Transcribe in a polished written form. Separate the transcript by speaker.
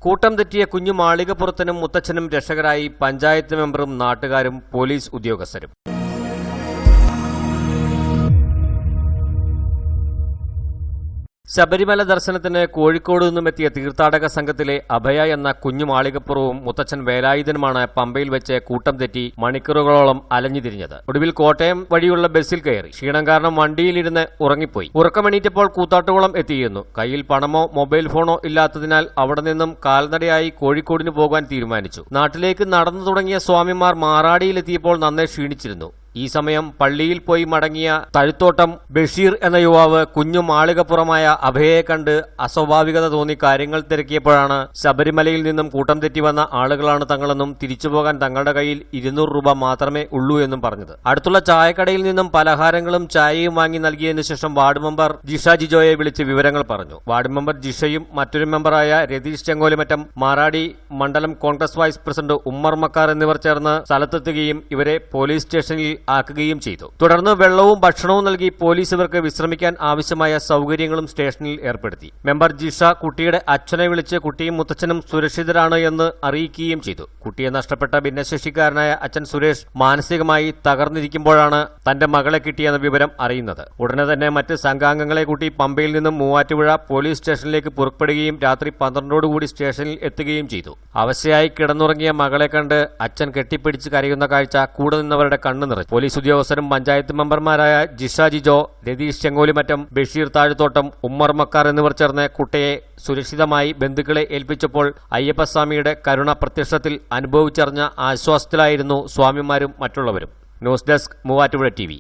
Speaker 1: കൂട്ടം തെറ്റിയ കുഞ്ഞു മാളികപ്പുറത്തിനും മുത്തച്ഛനും രക്ഷകരായി പഞ്ചായത്ത് മെമ്പറും നാട്ടുകാരും പോലീസ് ഉദ്യോഗസ്ഥരും. ശബരിമല ദർശനത്തിന് കോഴിക്കോട് നിന്നുമെത്തിയ തീർത്ഥാടക സംഘത്തിലെ അഭയ എന്ന കുഞ്ഞു മാളികപ്പുറവും മുത്തച്ഛൻ വേലായുധനുമാണ് പമ്പയിൽ വെച്ച് കൂട്ടം തെറ്റി മണിക്കൂറുകളോളം അലഞ്ഞുതിരിഞ്ഞത്. ഒടുവിൽ കോട്ടയം വഴിയുള്ള ബസ്സിൽ കയറി. ക്ഷീണം കാരണം വണ്ടിയിലിരുന്ന് ഉറങ്ങിപ്പോയി. ഉറക്കമെണീറ്റപ്പോൾ കൂത്താട്ടുകുളം എത്തിയിരുന്നു. കയ്യിൽ പണമോ മൊബൈൽ ഫോണോ ഇല്ലാത്തതിനാൽ അവിടെ നിന്നും കാൽനടയായി കോഴിക്കോടിന് പോകാൻ തീരുമാനിച്ചു. നാട്ടിലേക്ക് നടന്നു തുടങ്ങിയ സ്വാമിമാർ മാറാടിയിലെത്തിയപ്പോൾ നന്നേ ക്ഷീണിച്ചിരുന്നു. ഈ സമയം പള്ളിയിൽ പോയി മടങ്ങിയ തഴുത്തോട്ടം ബഷീർ എന്ന യുവാവ് കുഞ്ഞു മാളികപ്പുറമായ അഭയയെ കണ്ട് അസ്വാഭാവികത തോന്നി കാര്യങ്ങൾ തിരക്കിയപ്പോഴാണ് ശബരിമലയിൽ നിന്നും കൂട്ടം തെറ്റി വന്ന ആളുകളാണ് തങ്ങളെന്നും തിരിച്ചുപോകാൻ തങ്ങളുടെ കയ്യിൽ 200 രൂപ മാത്രമേ ഉള്ളൂ എന്നും പറഞ്ഞത്. അടുത്തുള്ള ചായക്കടയിൽ നിന്നും പലഹാരങ്ങളും ചായയും വാങ്ങി നൽകിയതിനു ശേഷം വാർഡ് മെമ്പർ ജിഷ ജിജോയെ വിളിച്ച് വിവരങ്ങൾ പറഞ്ഞു. വാർഡ് മെമ്പർ ജിഷയും മറ്റൊരു മെമ്പറായ രതീഷ് ചെങ്കോലിമറ്റം, മാറാടി മണ്ഡലം കോൺഗ്രസ് വൈസ് പ്രസിഡന്റ് ഉമ്മർ മക്കാർ എന്നിവർ ചേർന്ന് സ്ഥലത്തെത്തുകയും ഇവരെ പോലീസ് സ്റ്റേഷനിൽ ആക്കുകയും ചെയ്തു. തുടർന്ന് വെള്ളവും ഭക്ഷണവും നൽകി പോലീസ് ഇവർക്ക് വിശ്രമിക്കാൻ ആവശ്യമായ സൌകര്യങ്ങളും സ്റ്റേഷനിൽ ഏർപ്പെടുത്തി. മെമ്പർ ജിഷ കുട്ടിയുടെ അച്ഛനെ വിളിച്ച് കുട്ടിയും മുത്തച്ഛനും സുരക്ഷിതരാണ് എന്ന് അറിയിക്കുകയും ചെയ്തു. കുട്ടിയെ നഷ്ടപ്പെട്ട ഭിന്നശേഷിക്കാരനായ അച്ഛൻ സുരേഷ് മാനസികമായി തകർന്നിരിക്കുമ്പോഴാണ് തന്റെ മകളെ കിട്ടിയെന്ന വിവരം അറിയുന്നത്. ഉടനെ തന്നെ മറ്റ് സംഘാംഗങ്ങളെ കൂട്ടി പമ്പയിൽ നിന്നും മൂവാറ്റുപുഴ പോലീസ് സ്റ്റേഷനിലേക്ക് പുറപ്പെടുകയും രാത്രി 12ഓടുകൂടി സ്റ്റേഷനിൽ എത്തുകയും ചെയ്തു. അവശയായി കിടന്നുറങ്ങിയ മകളെ കണ്ട് അച്ഛൻ കെട്ടിപ്പിടിച്ച് കരയുന്ന കാഴ്ച കൂടെ നിന്നവരുടെ കണ്ണു നിറഞ്ഞു. പോലീസ് ഉദ്യോഗസ്ഥരും പഞ്ചായത്ത് മെമ്പർമാരായ ജിഷ ജിജോ, രതീഷ് ചെങ്കോലിമറ്റം, ബഷീർ താഴത്തോട്ടം, ഉമ്മർ മക്കാർ എന്നിവർ ചേർന്ന് കുട്ടിയെ സുരക്ഷിതമായി ബന്ധുക്കളെ ഏൽപ്പിച്ചപ്പോൾ അയ്യപ്പസ്വാമിയുടെ കരുണ പ്രത്യക്ഷത്തിൽ അനുഭവിച്ചറിഞ്ഞ ആശ്വാസത്തിലായിരുന്നു സ്വാമിമാരും മറ്റുള്ളവരും. News desk, Muvattupuzha TV.